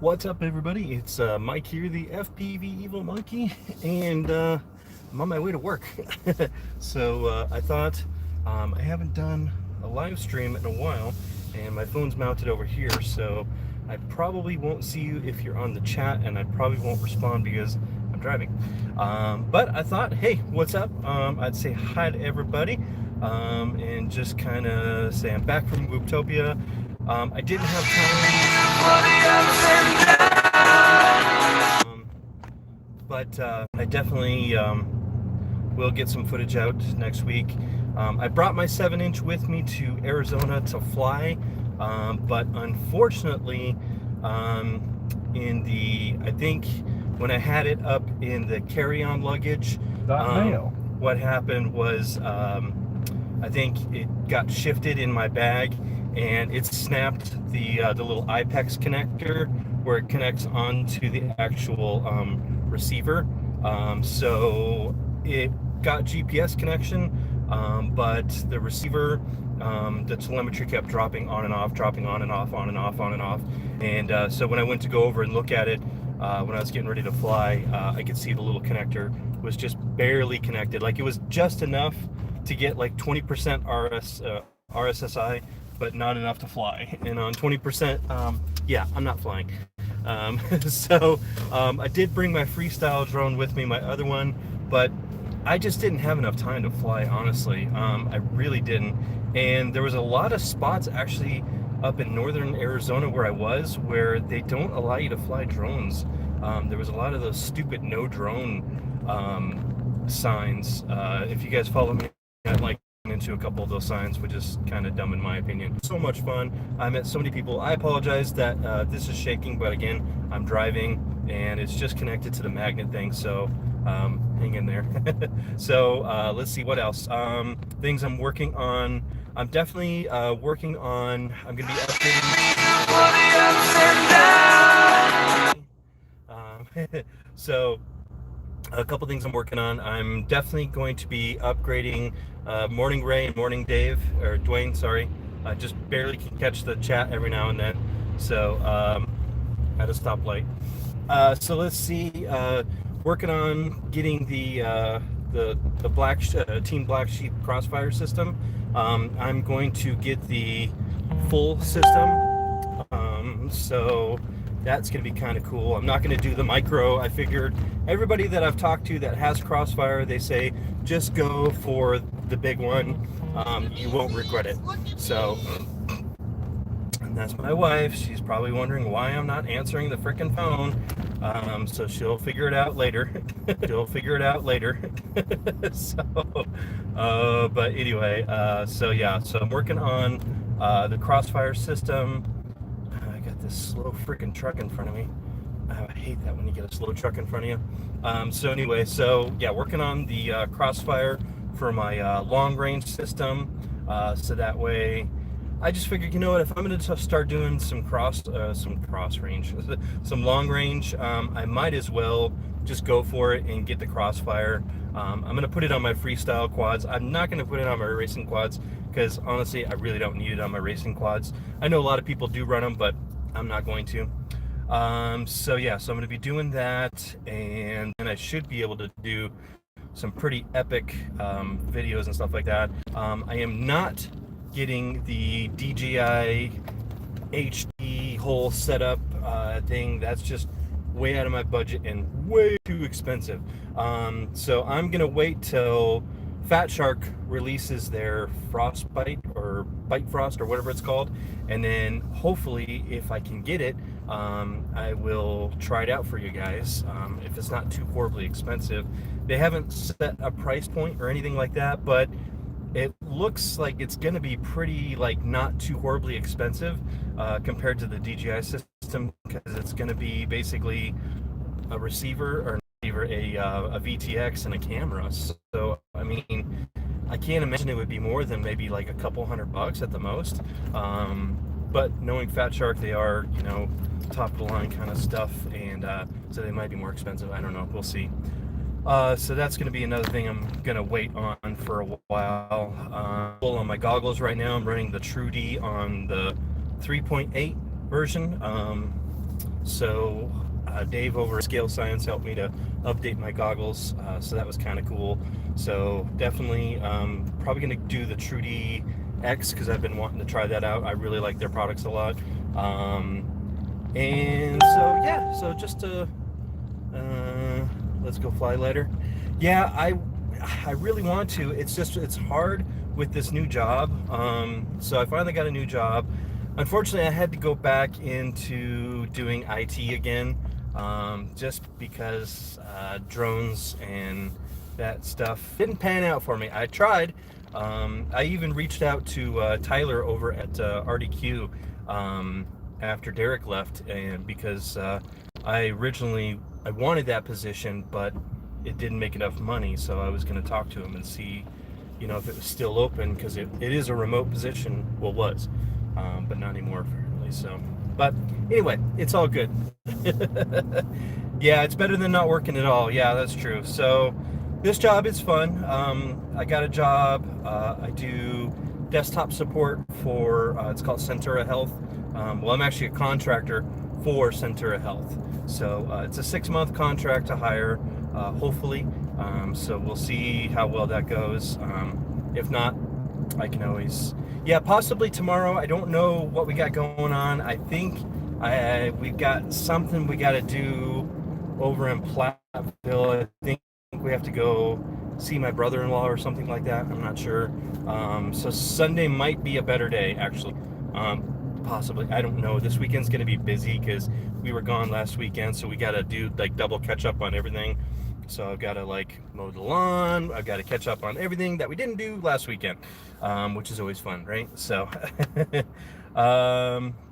What's up, everybody? It's Mike here, the FPV Evil Monkey, and I'm on my way to work. So I thought I haven't done a live stream in a while, and my phone's mounted over here, so I probably won't see you if you're on the chat, and I probably won't respond because I'm driving. But I thought, hey, what's up? I'd say hi to everybody, and just kind of say I'm back from Wooptopia. I didn't have time, but I definitely will get some footage out next week. I brought my 7-inch with me to Arizona to fly, but unfortunately, I think when I had it up in the carry-on luggage, what happened was I think it got shifted in my bag and it snapped the little IPEX connector where it connects onto the actual receiver. So it got GPS connection, but the receiver, the telemetry kept dropping on and off, dropping on and off, on and off, on and off. And so when I went to go over and look at it, when I was getting ready to fly, I could see the little connector was just barely connected. Like it was just enough to get like 20% RSSI, but not enough to fly. And on 20%, yeah, I'm not flying. So I did bring my freestyle drone with me, my other one, but I just didn't have enough time to fly, honestly. I really didn't. And there was a lot of spots actually up in northern Arizona where I was where they don't allow you to fly drones. There was a lot of those stupid no drone signs. If you guys follow me, I'd like into a couple of those signs, which is kind of dumb in my opinion. So much fun. I met so many people. I apologize that this is shaking, but again, I'm driving and it's just connected to the magnet thing, so hang in there. So let's see what else. Things I'm working on. I'm definitely working on, I'm going to be updating. So a couple things I'm working on. I'm definitely going to be upgrading Morning Ray and Morning Dave, or Dwayne, sorry. I just barely can catch the chat every now and then. So at a stoplight. So let's see. Working on getting the Team Black Sheep Crossfire system. I'm going to get the full system. So that's going to be kind of cool. I'm not going to do the micro. I figured everybody that I've talked to that has Crossfire, they say just go for the big one. You won't regret it. So, and that's my wife. She's probably wondering why I'm not answering the frickin' phone. So she'll figure it out later. She'll figure it out later. So, but anyway, so yeah, so I'm working on the Crossfire system. I got this slow freaking truck in front of me. I hate that when you get a slow truck in front of you. So anyway, so yeah, working on the Crossfire for my long range system. So that way, I just figured, you know what, if I'm going to start doing some cross range, some long range, I might as well just go for it and get the Crossfire. I'm going to put it on my freestyle quads. I'm not going to put it on my racing quads because honestly, I really don't need it on my racing quads. I know a lot of people do run them, but I'm not going to. So yeah, so I'm going to be doing that, and I should be able to do some pretty epic videos and stuff like that. I am not getting the DJI HD whole setup thing. That's just way out of my budget and way too expensive. So I'm gonna wait till Fat Shark releases their Frostbite or Bite Frost or whatever it's called, and then hopefully if I can get it, I will try it out for you guys. If it's not too horribly expensive. They haven't set a price point or anything like that, but it looks like it's going to be pretty, like, not too horribly expensive compared to the DJI system, because it's going to be basically a receiver or a VTX and a camera. So I mean, I can't imagine it would be more than maybe like a couple $100 at the most. But knowing Fat Shark, they are, you know, top of the line kind of stuff, and so they might be more expensive. I don't know. We'll see. So that's going to be another thing I'm going to wait on for a while. On my goggles right now, I'm running the True D on the 3.8 version. So Dave over at Scale Science helped me to update my goggles, so that was kind of cool. So definitely probably going to do the Trudy X because I've been wanting to try that out. I really like their products a lot. And so yeah, so just to let's go fly later. Yeah, I really want to. It's just it's hard with this new job. So I finally got a new job. Unfortunately, I had to go back into doing IT again, just because drones and that stuff didn't pan out for me. I tried. I even reached out to Tyler over at RDQ after Derek left, and because I wanted that position, but it didn't make enough money, so I was going to talk to him and see, if it was still open, because it is a remote position. Well, was, but not anymore apparently. So, but anyway, it's all good. Yeah, it's better than not working at all. Yeah, that's true. So, this job is fun. I got a job. I do desktop support for. It's called Centura Health. Well, I'm actually a contractor for Centura Health. So it's a 6-month contract to hire, hopefully. So we'll see how well that goes. If not, I can always, yeah, possibly tomorrow. I don't know what we got going on. I think we've got something we got to do over in Platteville. I think we have to go see my brother-in-law or something like that. I'm not sure. So Sunday might be a better day, actually. Possibly. I don't know. This weekend's going to be busy because we were gone last weekend, so we got to do like double catch up on everything. So I've got to like mow the lawn. I've got to catch up on everything that we didn't do last weekend, which is always fun, right? So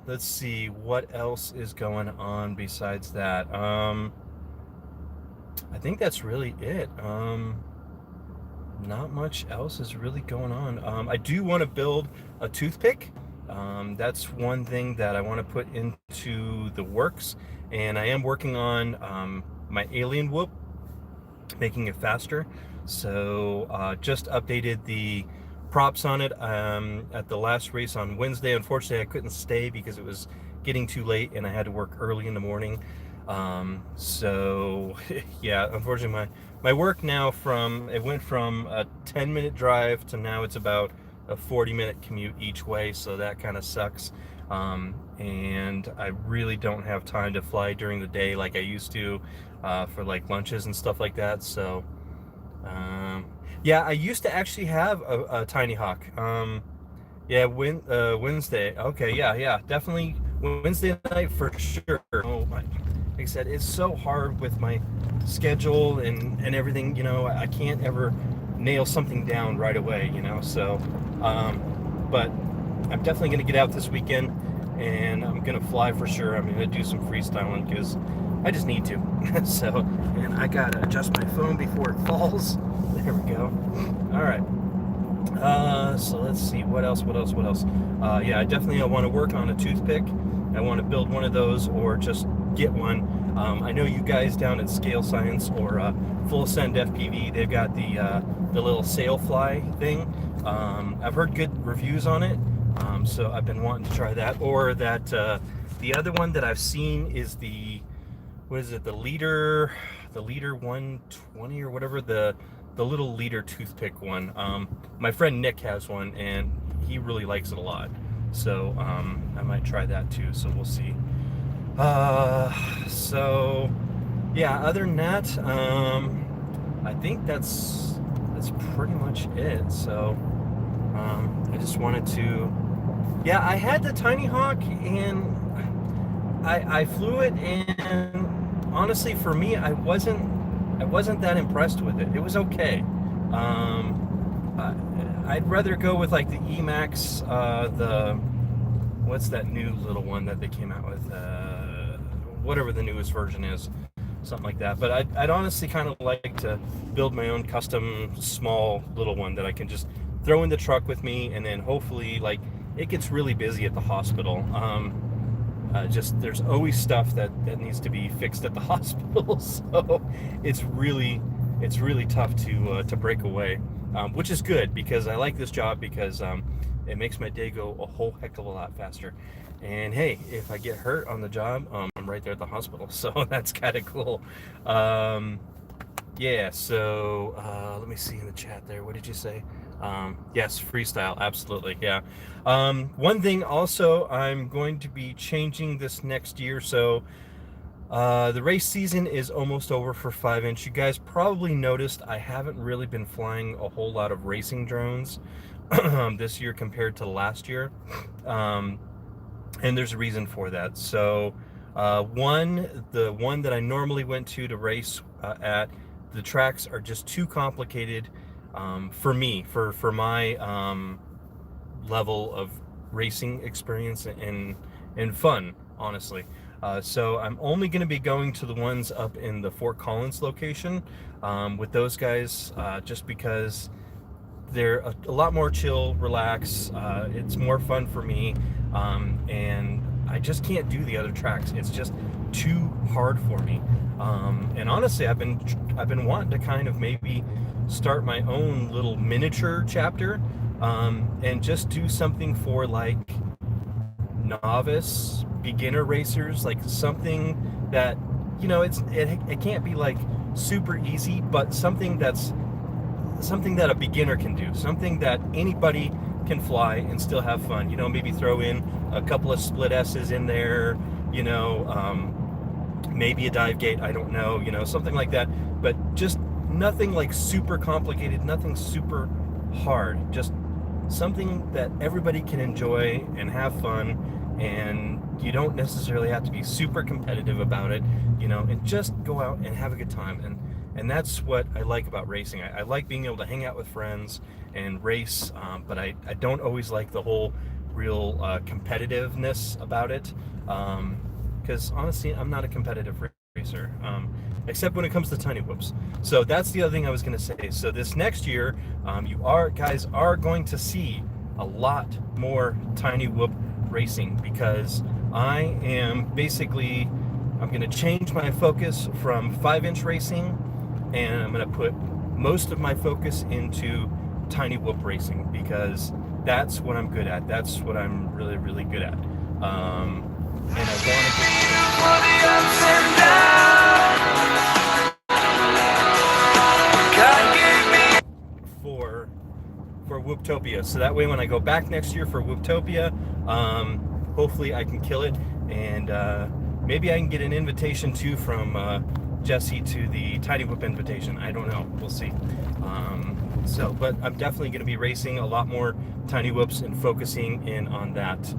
let's see what else is going on besides that. I think that's really it. Not much else is really going on. I do want to build a toothpick. That's one thing that I want to put into the works, and I am working on my alien whoop, making it faster. So just updated the props on it at the last race on Wednesday. Unfortunately, I couldn't stay because it was getting too late and I had to work early in the morning. So yeah, unfortunately my work now it went from a 10-minute drive to now it's about a 40-minute commute each way, so that kind of sucks. And I really don't have time to fly during the day like I used to for like lunches and stuff like that. So yeah, I used to actually have a Tiny Hawk. Yeah, Wednesday. Okay, yeah, definitely Wednesday night for sure. Oh my, like I said, it's so hard with my schedule and everything. I can't ever nail something down right away. So, but I'm definitely gonna get out this weekend, and I'm gonna fly for sure. I'm gonna do some freestyling because I just need to. So, and I gotta adjust my phone before it falls. There we go. All right. So let's see what else. Yeah, I definitely want to work on a toothpick. I want to build one of those or just get one. I know you guys down at Scale Science or Full Ascend FPV, they've got the little sail fly thing. I've heard good reviews on it, so I've been wanting to try that. Or that the other one that I've seen is the leader 120 or whatever, the little leader toothpick one. My friend Nick has one and he really likes it a lot, so I might try that too, so we'll see. So yeah, other than that, I think that's pretty much it. So I just wanted to, yeah, I had the Tiny Hawk and I flew it, and honestly for me I wasn't that impressed with it. It was okay. I'd rather go with like the Emax, what's that new little one that they came out with, whatever the newest version is, something like that. But I'd honestly kind of like to build my own custom small little one that I can just throw in the truck with me, and then hopefully, like, it gets really busy at the hospital. Just there's always stuff that needs to be fixed at the hospital, so it's really tough to break away, which is good because I like this job because it makes my day go a whole heck of a lot faster. And hey, if I get hurt on the job, I'm I'm right there at the hospital, so that's kind of cool. Yeah, so let me see in the chat there. What did you say? Yes, freestyle, absolutely. Yeah. One thing also, I'm going to be changing this next year. So the race season is almost over for 5-inch. You guys probably noticed I haven't really been flying a whole lot of racing drones this year compared to last year. And there's a reason for that. So the one that I normally went to race at, the tracks are just too complicated for me, for my level of racing experience and fun, honestly. So I'm only going to be going to the ones up in the Fort Collins location with those guys, just because they're a lot more chill, relax. It's more fun for me, and I just can't do the other tracks. It's just too hard for me. And honestly, I've been wanting to kind of maybe start my own little miniature chapter, and just do something for like novice beginner racers, like something that, you know, it can't be like super easy, but something that a beginner can do, something that anybody can fly and still have fun. You know, maybe throw in a couple of split S's in there, you know, maybe a dive gate, I don't know, you know, something like that, but just nothing like super complicated, nothing super hard, just something that everybody can enjoy and have fun, and you don't necessarily have to be super competitive about it, you know, and just go out and have a good time. And that's what I like about racing. I like being able to hang out with friends and race, but I don't always like the whole real competitiveness about it, because honestly, I'm not a competitive racer, except when it comes to tiny whoops. So that's the other thing I was going to say. So this next year, you guys are going to see a lot more tiny whoop racing, because I'm going to change my focus from 5-inch racing, and I'm going to put most of my focus into tiny whoop racing, because that's what I'm good at. That's what I'm really, really good at. And I want to for Whooptopia, so that way when I go back next year for Whooptopia, hopefully I can kill it, and maybe I can get an invitation too from Jesse to the Tiny Whoop invitation. I don't know, we'll see. But I'm definitely going to be racing a lot more tiny whoops and focusing in on that.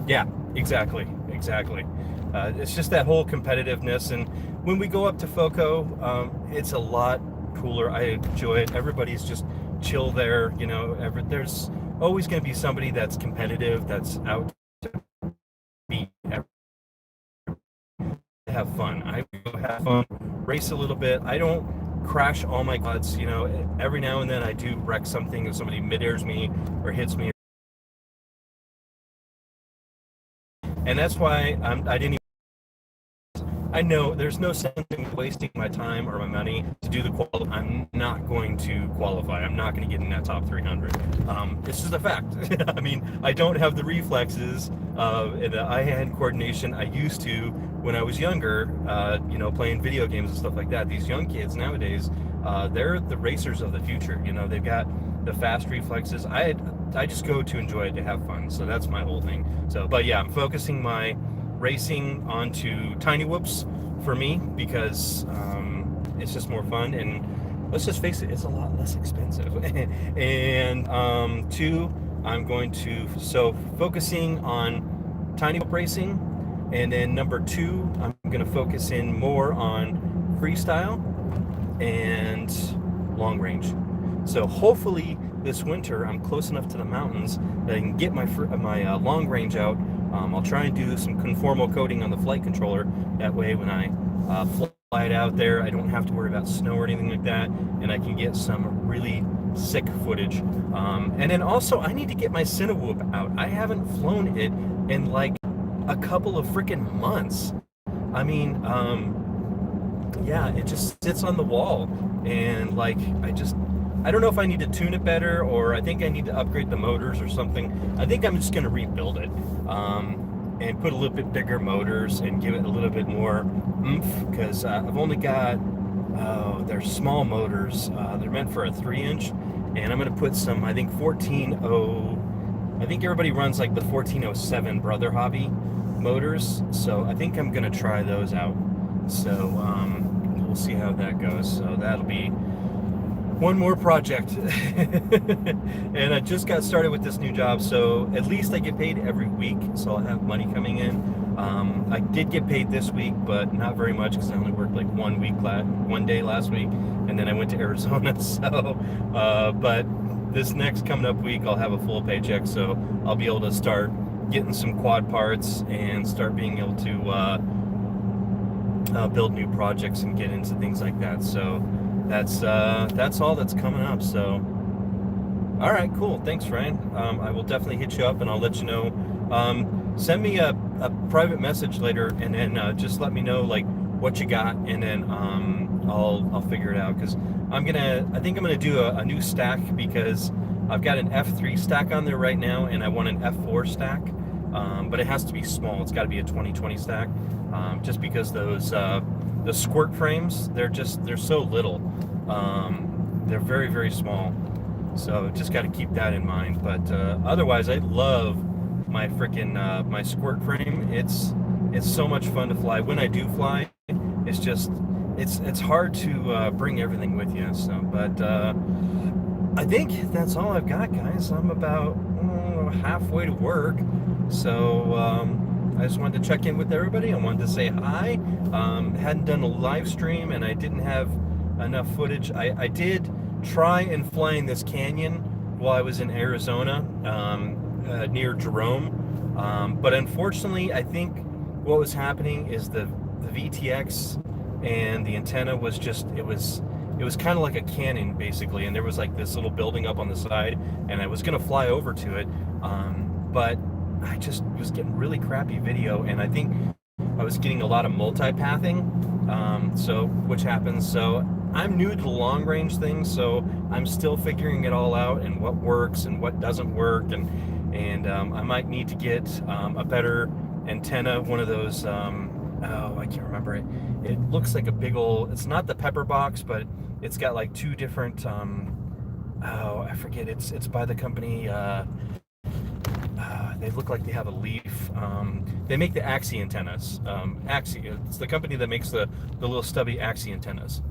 Yeah, exactly. It's just that whole competitiveness, and when we go up to FOCO, it's a lot cooler. I enjoy it. Everybody's just chill there, you know. There's always going to be somebody that's competitive, that's out to beat, have fun. I have fun, race a little bit. I don't crash all my quads, you know. Every now and then I do wreck something if somebody mid-airs me or hits me, and that's why I didn't even, I know there's no sense in wasting my time or my money to do the qualify. I'm not going to qualify. I'm not going to get in that top 300. It's just a fact. I mean, I don't have the reflexes and the eye-hand coordination I used to when I was younger, you know, playing video games and stuff like that. These young kids nowadays, they're the racers of the future. You know, they've got the fast reflexes. I just go to enjoy it, to have fun. So that's my whole thing. So, but yeah, I'm focusing my racing onto tiny whoops for me, because it's just more fun, and let's just face it, it's a lot less expensive. And two, I'm going to focusing on tiny whoop racing, and then number 2, I'm going to focus in more on freestyle and long range. So hopefully this winter I'm close enough to the mountains that I can get my long range out. I'll try and do some conformal coating on the flight controller. That way when I fly it out there, I don't have to worry about snow or anything like that, and I can get some really sick footage. And then also, I need to get my Cinewhoop out. I haven't flown it in like a couple of freaking months. I mean, yeah, it just sits on the wall, and like, I don't know if I need to tune it better, or I think I need to upgrade the motors or something. I think I'm just going to rebuild it. and put a little bit bigger motors and give it a little bit more oomph, because I've only got, they're small motors. They're meant for a 3-inch, and I'm going to put some, I think 14.0, I think everybody runs like the 1407 Brother Hobby motors, so I think I'm going to try those out. So we'll see how that goes. So that'll be one more project. And I just got started with this new job, so at least I get paid every week, so I'll have money coming in. I did get paid this week, but not very much, because I only worked like 1 day last week, and then I went to Arizona. So but this next coming up week I'll have a full paycheck, so I'll be able to start getting some quad parts and start being able to build new projects and get into things like that. So that's all that's coming up. So all right, cool, thanks, Ryan. I will definitely hit you up and I'll let you know. Send me a private message later, and then just let me know like what you got, and then I'll figure it out, because I think I'm gonna do a new stack, because I've got an F3 stack on there right now, and I want an F4 stack, but it has to be small. It's got to be a 2020 stack, just because those the squirt frames, they're so little. They're very, very small, so just got to keep that in mind. But otherwise, I love my freaking my squirt frame. It's so much fun to fly. When I do fly, it's just it's hard to bring everything with you. So, but I think that's all I've got, guys. I'm about halfway to work, so I just wanted to check in with everybody. I wanted to say hi. Hadn't done a live stream, and I didn't have enough footage. I did try and fly in this canyon while I was in Arizona, near Jerome, but unfortunately, I think what was happening is the VTX and the antenna was just, it was kind of like a cannon basically, and there was like this little building up on the side, and I was gonna fly over to it, but I just was getting really crappy video, and I think I was getting a lot of multipathing, which happens. So I'm new to the long range thing, so I'm still figuring it all out, and what works and what doesn't work, and I might need to get a better antenna, one of those, I can't remember it. It looks like a big old, it's not the pepper box, but it's got like two different, I forget, it's by the company, they look like they have a leaf. They make the Axie antennas. Axie, it's the company that makes the little stubby Axie antennas.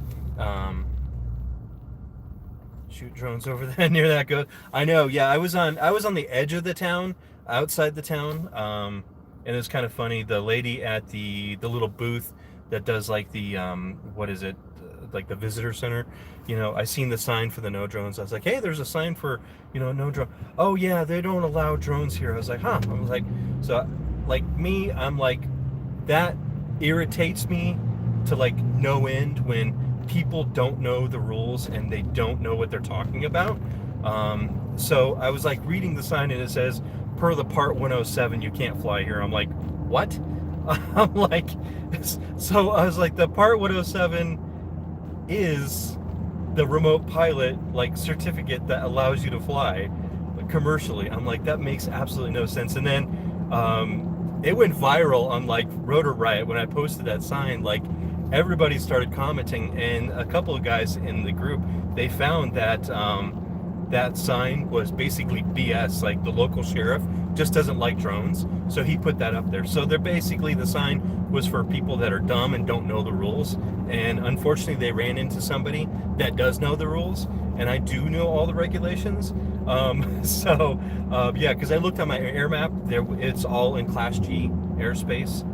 Shoot drones over there near that goat. I know, yeah, I was on the edge of the town, outside the town, and it was kind of funny. The lady at the little booth that does like the what is it, like the visitor center, I seen the sign for the no drones. I was like, hey, there's a sign for no drone. Oh yeah, they don't allow drones here. I was like, huh. I was like, so like me, I'm like, that irritates me to like no end when people don't know the rules and they don't know what they're talking about. So I was like reading the sign, and it says, per the part 107, you can't fly here. I'm like, what? I'm like, so I was like, the part 107 is the remote pilot like certificate that allows you to fly commercially. I'm like, that makes absolutely no sense. And then it went viral on like Rotor Riot when I posted that sign. Like, everybody started commenting, and a couple of guys in the group, they found that that sign was basically BS. Like, the local sheriff just doesn't like drones, so he put that up there. So they're basically, the sign was for people that are dumb and don't know the rules, and unfortunately they ran into somebody that does know the rules, and I do know all the regulations. Yeah, because I looked on my air map, it's all in Class G airspace.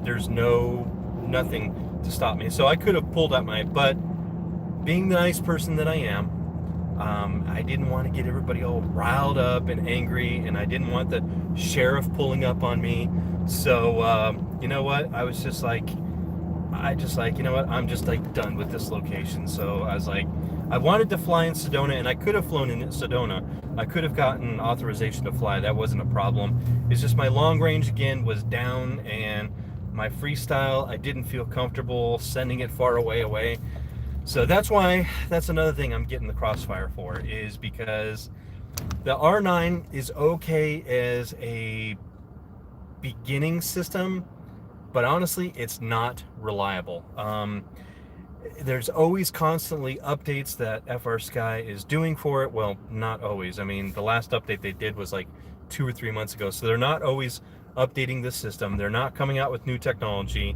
There's nothing to stop me, so I could have pulled out but being the nice person that I am, I didn't want to get everybody all riled up and angry, and I didn't want the sheriff pulling up on me. So you know what, I was just like, you know what, I'm just like done with this location. So I was like, I wanted to fly in Sedona, and I could have flown in Sedona. I could have gotten authorization to fly. That wasn't a problem. It's just my long range again was down, and my freestyle, I didn't feel comfortable sending it far away. So that's another thing I'm getting the Crossfire for, is because the R9 is okay as a beginning system, but honestly, it's not reliable. There's always constantly updates that FR Sky is doing for it. Well, not always. I mean, the last update they did was like 2 or 3 months ago. So they're not always updating the system. They're not coming out with new technology.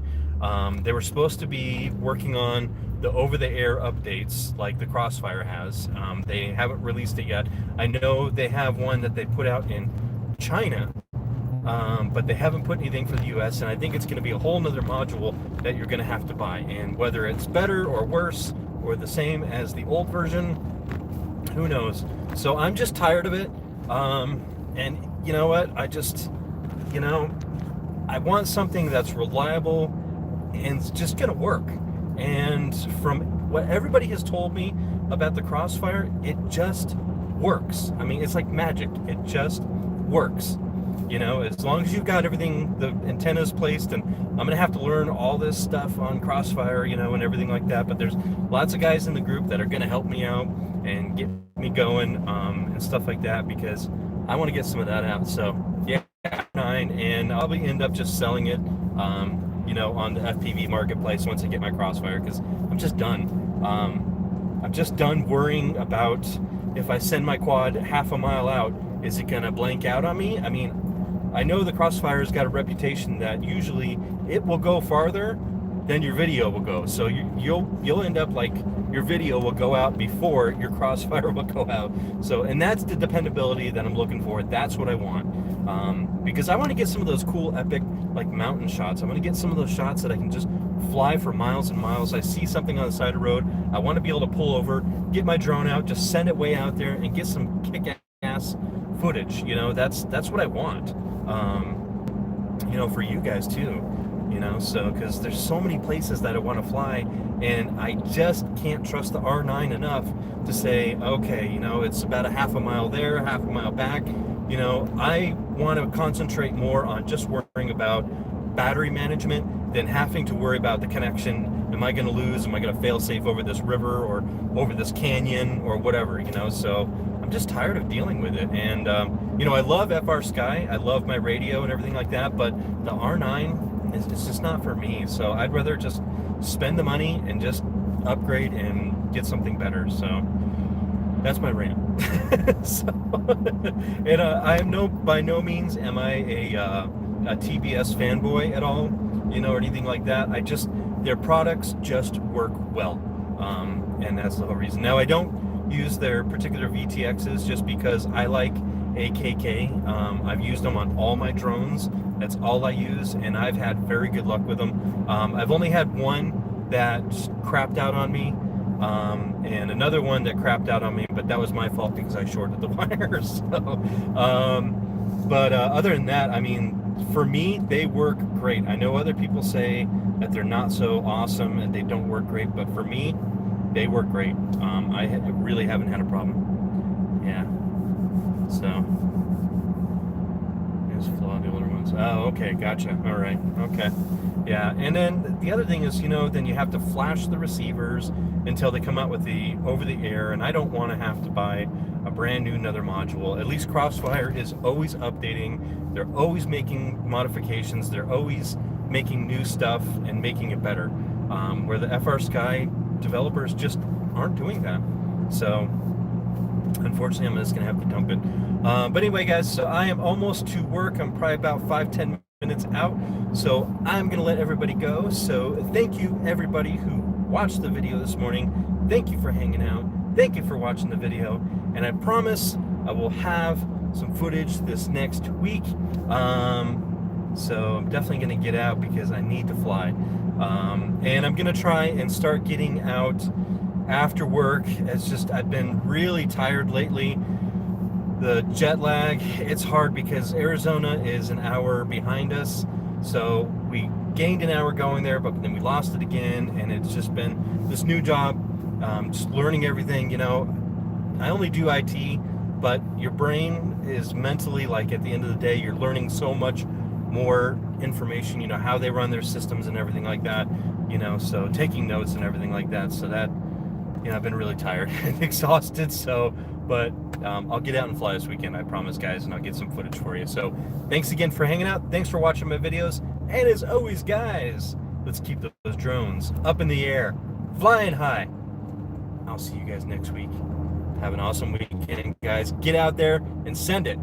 They were supposed to be working on the over-the-air updates like the Crossfire has. They haven't released it yet. I know they have one that they put out in China, but they haven't put anything for the US, and I think it's going to be a whole nother module that you're going to have to buy. And whether it's better or worse or the same as the old version, who knows? So I'm just tired of it. And you know what? I just, I want something that's reliable and it's just going to work. And from what everybody has told me about the Crossfire, it just works. I mean, it's like magic. It just works. As long as you've got everything, the antennas placed, and I'm going to have to learn all this stuff on Crossfire, and everything like that. But there's lots of guys in the group that are going to help me out and get me going and stuff like that, because I want to get some of that out. So, yeah, 9, and I'll probably end up just selling it, on the FPV marketplace once I get my Crossfire, because I'm just done. I'm just done worrying about if I send my quad half a mile out, is it going to blank out on me? I mean, I know the Crossfire's got a reputation that usually it will go farther than your video will go. So you'll end up like your video will go out before your Crossfire will go out. So, and that's the dependability that I'm looking for. That's what I want. Because I want to get some of those cool, epic, like mountain shots. I want to get some of those shots that I can just fly for miles and miles. I see something on the side of the road. I want to be able to pull over, get my drone out, just send it way out there and get some kick-ass footage. That's what I want. For you guys too. So because there's so many places that I want to fly, and I just can't trust the R9 enough to say, okay, it's about a half a mile there, half a mile back. I want to concentrate more on just worrying about battery management than having to worry about the connection. Am I going to lose? Am I going to fail safe over this river or over this canyon or whatever, So I'm just tired of dealing with it. And, I love FR Sky. I love my radio and everything like that, but the R9 it's just not for me. So I'd rather just spend the money and just upgrade and get something better. So that's my rant. And I am by no means am I a TBS fanboy at all, or anything like that. Their products just work well, and that's the whole reason. Now I don't use their particular VTXs just because I like AKK. I've used them on all my drones. That's all I use, and I've had very good luck with them. I've only had one that crapped out on me, and another one that crapped out on me, but that was my fault because I shorted the wires. So, but other than that, I mean, for me, they work great. I know other people say that they're not so awesome and they don't work great, but for me, they work great. I really haven't had a problem. Yeah. So, there's flaw the older ones. Oh, okay, gotcha. All right, okay. Yeah, and then the other thing is, then you have to flash the receivers until they come out with the over-the-air, and I don't want to have to buy a brand new another module. At least Crossfire is always updating. They're always making modifications. They're always making new stuff and making it better. Where the FR Sky developers just aren't doing that. So, unfortunately, I'm just going to have to dump it. But anyway, guys, so I am almost to work. I'm probably about 5-10 minutes out. So I'm going to let everybody go. So thank you, everybody who watched the video this morning. Thank you for hanging out. Thank you for watching the video. And I promise I will have some footage this next week. So I'm definitely going to get out because I need to fly. And I'm going to try and start getting out after work. It's just, I've been really tired lately. The jet lag, it's hard because Arizona is an hour behind us. So we gained an hour going there, but then we lost it again. And it's just been this new job, just learning everything. I only do IT, but your brain is mentally, like, at the end of the day, you're learning so much more information, how they run their systems and everything like that, so taking notes and everything like that. So you know, I've been really tired and exhausted. So, but I'll get out and fly this weekend, I promise, guys, and I'll get some footage for you. So thanks again for hanging out. Thanks for watching my videos. And as always, guys, let's keep those drones up in the air, flying high. I'll see you guys next week. Have an awesome weekend, guys. Get out there and send it.